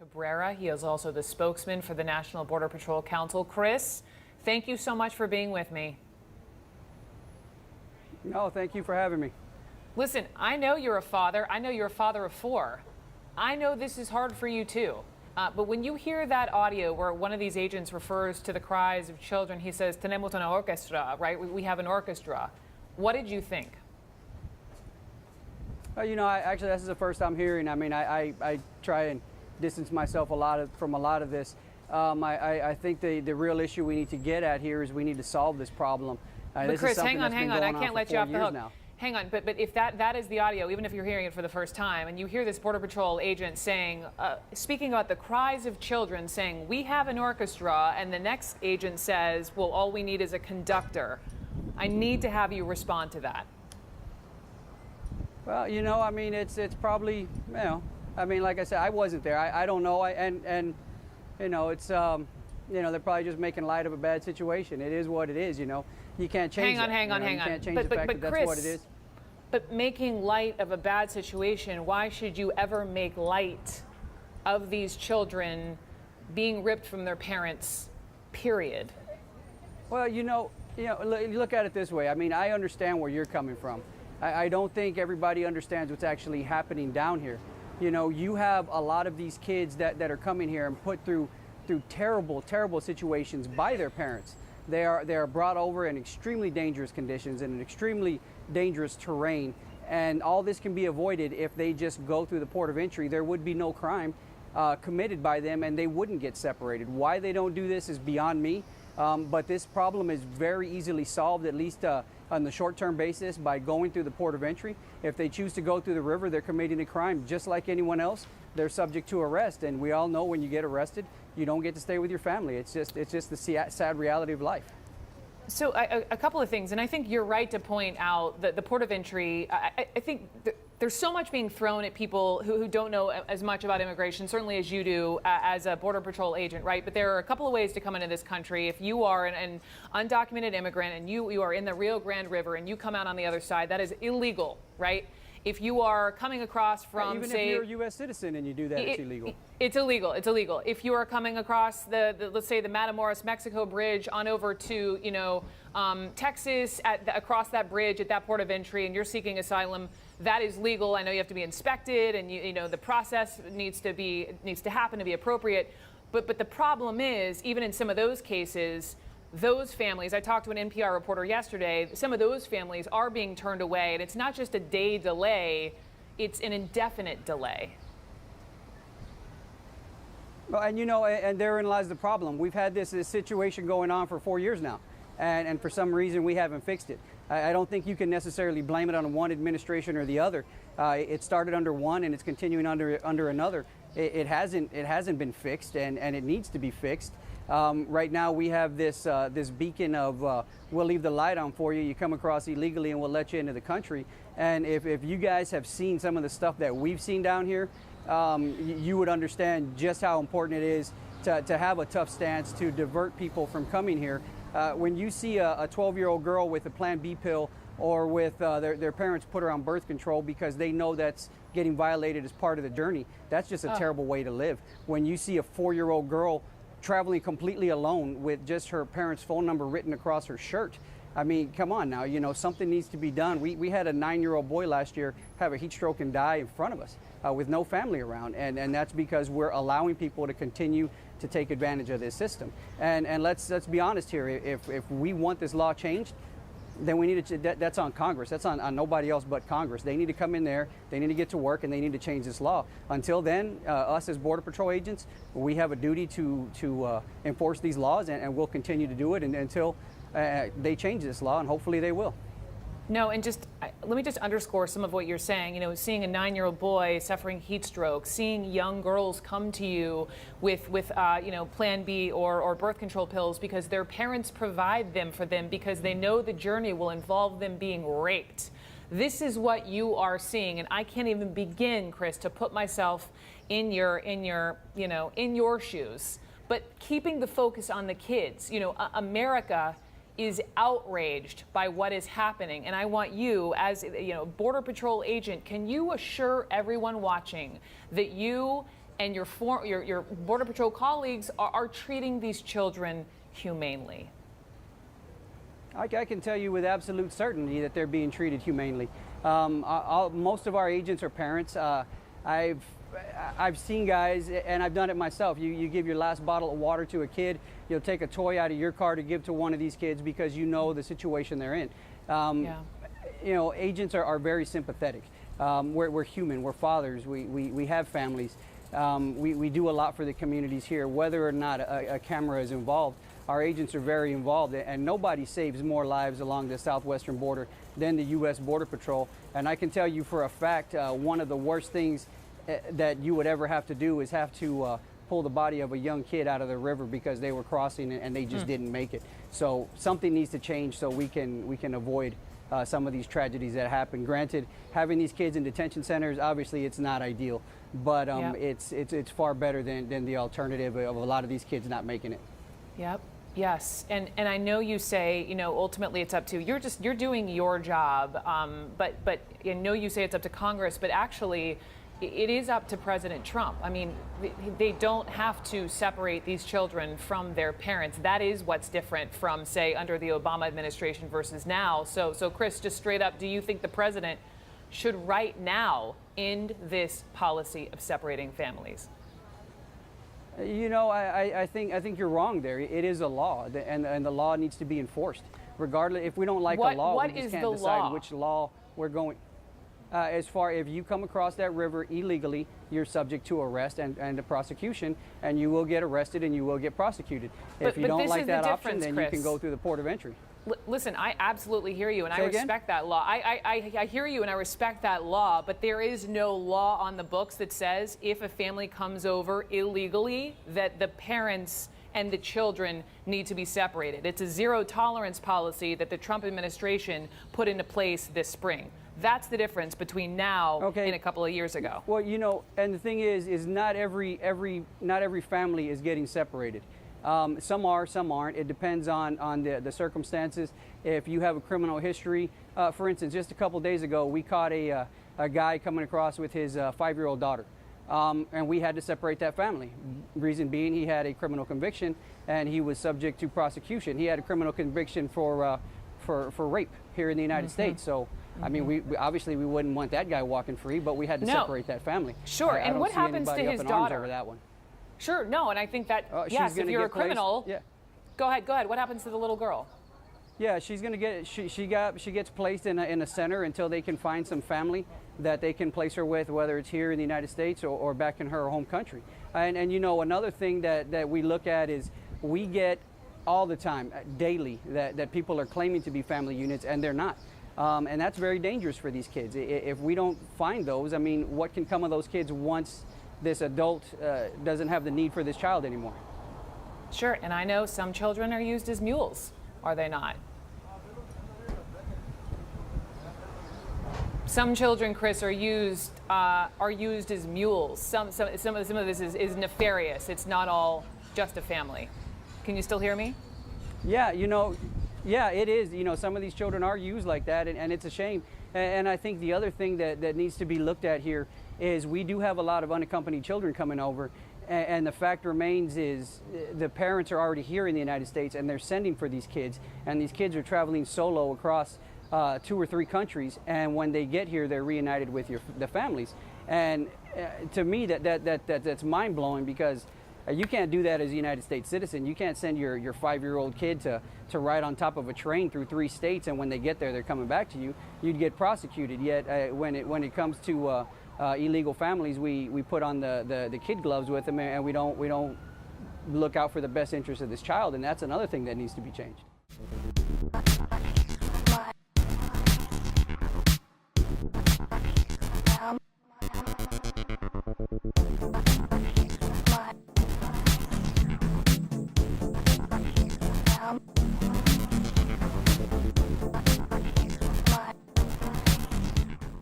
Cabrera. He is also the spokesman for the National Border Patrol Council. Chris, thank you so much for being with me. No, thank you for having me. Listen, I know you're a father. I know you're a father of 4. I know this is hard for you too. But when you hear that audio where one of these agents refers to the cries of children, he says, "Tenemos una orquestra," right? We have an orchestra. What did you think? You know, actually, this is the first I'm hearing. I mean, I try and distance myself from a lot of this. I think the real issue we need to get at here is we need to solve this problem. But this Chris, is something hang on. I can't let you off the hook. Now. Hang on, but if that is the audio, even if you're hearing it for the first time, and you hear this Border Patrol agent saying, speaking about the cries of children, saying, "We have an orchestra," and the next agent says, "Well, all we need is a conductor." I need to have you respond to that. Well, you know, I mean, it's probably, you know, I mean, like I said, I wasn't there. I don't know. And you know, it's, you know, they're probably just making light of a bad situation. It is what it is, you know. You can't change it. Hang on. You can't change the fact that that's Chris, what it is. But making light of a bad situation, why should you ever make light of these children being ripped from their parents, period? Well, you know, look at it this way. I mean, I understand where you're coming from. I don't think everybody understands what's actually happening down here. You know, you have a lot of these kids that are coming here and put through terrible situations by their parents. They are brought over in extremely dangerous conditions in an extremely dangerous terrain, and all this can be avoided if they just go through the port of entry. There would be no crime committed by them, and they wouldn't get separated. Why they don't do this is beyond me, but this problem is very easily solved, at least on the short-term basis, by going through the port of entry. If they choose to go through the river, they're committing a crime just like anyone else. They're subject to arrest, and we all know when you get arrested, you don't get to stay with your family. It's just the sad reality of life. So a couple of things, and I think you're right to point out that the port of entry, I think there's so much being thrown at people who don't know as much about immigration, certainly as you do as a Border Patrol agent, right? But there are a couple of ways to come into this country. If you are an undocumented immigrant and you are in the Rio Grande River and you come out on the other side, that is illegal, right? If you are coming across from, even say, if you're a U.S. citizen and you do that, it's illegal. It's illegal. It's illegal. If you are coming across the let's say the Matamoros Mexico bridge on over to Texas across that bridge at that port of entry, and you're seeking asylum, that is legal. I know you have to be inspected, and you know the process needs to happen to be appropriate. But the problem is, even in some of those cases, those families, I talked to an NPR reporter yesterday, some of those families are being turned away, and it's not just a day delay, it's an indefinite delay. Well, and you know, and therein lies the problem. We've had this situation going on for 4 years now, and for some reason we haven't fixed it. I don't think you can necessarily blame it on one administration or the other. It started under one and it's continuing under another. It hasn't been fixed, and it needs to be fixed. Right now we have this beacon of we'll leave the light on for you. You come across illegally and we'll let you into the country. And if you guys have seen some of the stuff that we've seen down here, you would understand just how important it is to have a tough stance to divert people from coming here. When you see a 12-year-old girl with a Plan B pill, or with their parents put her on birth control because they know that's getting violated as part of the journey, that's just a terrible way to live. When you see a 4-year-old girl traveling completely alone with just her parents' phone number written across her shirt, I mean, come on now, you know, something needs to be done. We had a 9-year-old boy last year have a heat stroke and die in front of us with no family around, and that's because we're allowing people to continue to take advantage of this system. And let's be honest here, if we want this law changed, then we need to, that's on Congress. That's on nobody else but Congress. They need to come in there, they need to get to work, and they need to change this law. Until then, us as Border Patrol agents, we have a duty to enforce these laws, and we'll continue to do it until they change this law, and hopefully they will. No, and let me just underscore some of what you're saying. You know, seeing a 9-year-old boy suffering heat stroke, seeing young girls come to you with Plan B or birth control pills because their parents provide them for them because they know the journey will involve them being raped. This is what you are seeing, and I can't even begin, Chris, to put myself in your shoes. But keeping the focus on the kids, America is outraged by what is happening, and I want you, as Border Patrol agent, can you assure everyone watching that you and your Border Patrol colleagues are treating these children humanely? I can tell you with absolute certainty that they're being treated humanely. Most of our agents are parents. I've seen guys, and I've done it myself. You give your last bottle of water to a kid, you'll take a toy out of your car to give to one of these kids because you know the situation they're in. You know, agents are very sympathetic. We're human, we're fathers, we have families. We do a lot for the communities here, whether or not a camera is involved. Our agents are very involved, and nobody saves more lives along the southwestern border than the U.S. Border Patrol. And I can tell you for a fact, one of the worst things that you would ever have to do is have to pull the body of a young kid out of the river because they were crossing and they just didn't make it. So something needs to change so we can avoid some of these tragedies that happen. Granted, having these kids in detention centers, obviously it's not ideal, but it's far better than the alternative of a lot of these kids not making it. Yep. Yes, and I know you say, you know, ultimately it's up to you're doing your job, but I know you say it's up to Congress, but actually it is up to President Trump. I mean, they don't have to separate these children from their parents. That is what's different from, say, under the Obama administration versus now. So Chris, just straight up, do you think the president should right now end this policy of separating families? You know, I think you're wrong there. It is a law, and the law needs to be enforced. Regardless, if we don't like a law, we just can't decide which law we're going. As far if you come across that river illegally, you're subject to arrest and a prosecution, and you will get arrested and you will get prosecuted. If you don't like that option, then you can go through the port of entry. Listen, I absolutely hear you, and I respect that law. I hear you, and I respect that law, but there is no law on the books that says if a family comes over illegally, that the parents and the children need to be separated. It's a zero tolerance policy that the Trump administration put into place this spring. That's the difference between now and a couple of years ago. Well, you know, and the thing is not every family is getting separated. Some are, some aren't. It depends on the circumstances. If you have a criminal history, for instance, just a couple days ago, we caught a guy coming across with his 5-year-old daughter, and we had to separate that family. Reason being, he had a criminal conviction and he was subject to prosecution. He had a criminal conviction for rape here in the United States. So, I mean, we obviously we wouldn't want that guy walking free, but we had to separate that family. Sure. I and don't what see happens to anybody his up in arms daughter? over that one. Sure. No, and I think that yes, if you're a criminal, go ahead. What happens to the little girl? Yeah, she's gonna get she gets placed in a center until they can find some family that they can place her with, whether it's here in the United States or back in her home country. And you know, another thing that we look at is we get all the time, daily, that people are claiming to be family units and they're not. And that's very dangerous for these kids. If we don't find those, I mean, what can come of those kids once this adult doesn't have the need for this child anymore? Sure, and I know some children are used as mules, are they not? Some children, Chris, are used as mules. Some of this is nefarious. It's not all just a family. Can you still hear me? Yeah, you know, yeah, it is. You know, some of these children are used like that, and it's a shame. And I think the other thing that needs to be looked at here is we do have a lot of unaccompanied children coming over, and the fact remains is the parents are already here in the United States and they're sending for these kids, and these kids are traveling solo across 2 or 3 countries, and when they get here they're reunited with the families. And to me that's mind-blowing, because you can't do that as a United States citizen. You can't send your 5-year-old kid to ride on top of a train through 3 states, and when they get there they're coming back to you. You'd get prosecuted. Yet when it comes to illegal families, we put on the kid gloves with them, and we don't look out for the best interest of this child, and that's another thing that needs to be changed.